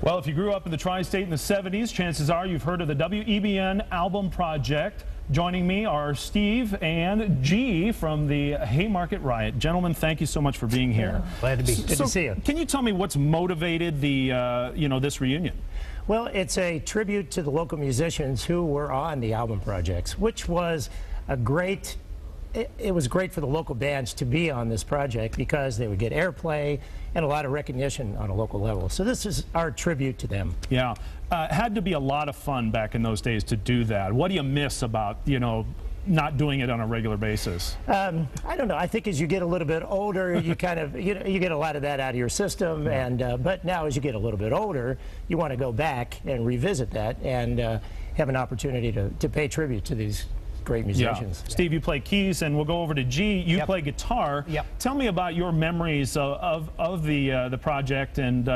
Well, if you grew up in the tri-state in the 70s, chances are you've heard of the WEBN album project. Joining me are Steve and G from the Haymarket Riot. Gentlemen, thank you so much for being here. Glad to be here. Good to see you. Can you tell me what's motivated the, this reunion? Well, it's a tribute to the local musicians who were on the album projects, which was a great, it was great for the local bands to be on this project because they would get airplay and a lot of recognition on a local level. So this is our tribute to them. Yeah. Had to be a lot of fun back in those days to do that. What do you miss about, not doing it on a regular basis? I don't know. I think as you get a little bit older, you kind of, you get a lot of that out of your system. And but now as you get a little bit older, you want to go back and revisit that and have an opportunity to pay tribute to these great musicians. Yeah. Steve, you play keys, and we'll go over to G. You play guitar. Tell me about your memories of the project, and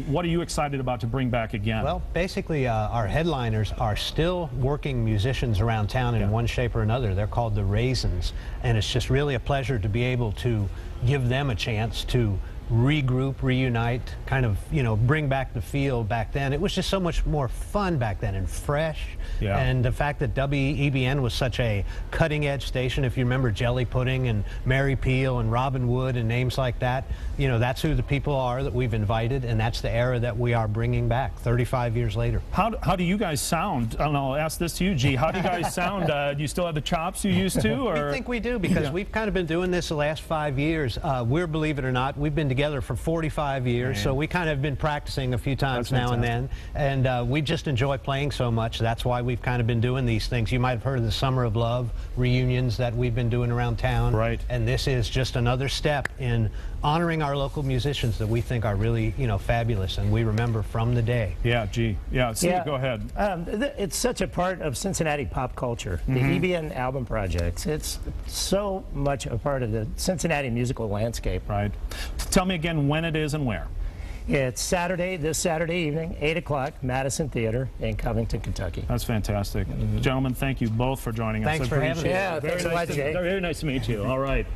what are you excited about to bring back again? Well, basically, our headliners are still working musicians around town in one shape or another. They're called the Raisins, and it's just really a pleasure to be able to give them a chance to regroup, reunite, kind of, bring back the feel back then. It was just so much more fun back then and fresh. And the fact that WEBN was such a cutting-edge station, if you remember Jelly Pudding and Mary Peel and Robin Wood and names like that, that's who the people are that we've invited, and that's the era that we are bringing back 35 years later. How do you guys sound? And I'll ask this to you, G. How do you guys sound? Do you still have the chops you used to? Or? We think we do, because we've kind of been doing this the last 5 years. We're, believe it or not, we've been together for 45 years, so we kind of been practicing a few times now and then, and we just enjoy playing so much. That's why we've kind of been doing these things. You might have heard of the Summer of Love reunions that we've been doing around town, and this is just another step in honoring our local musicians that we think are really, fabulous, and we remember from the day. Yeah, G. Yeah, Steve, go ahead. It's such a part of Cincinnati pop culture. The EBN album projects, it's so much a part of the Cincinnati musical landscape. Right. Tell me again when it is and where. It's this Saturday evening, 8 o'clock, Madison Theater in Covington, Kentucky. That's fantastic. Gentlemen, thank you both for joining us. Thanks for having me. Yeah, thanks a lot, Jay. Very nice to meet you. All right.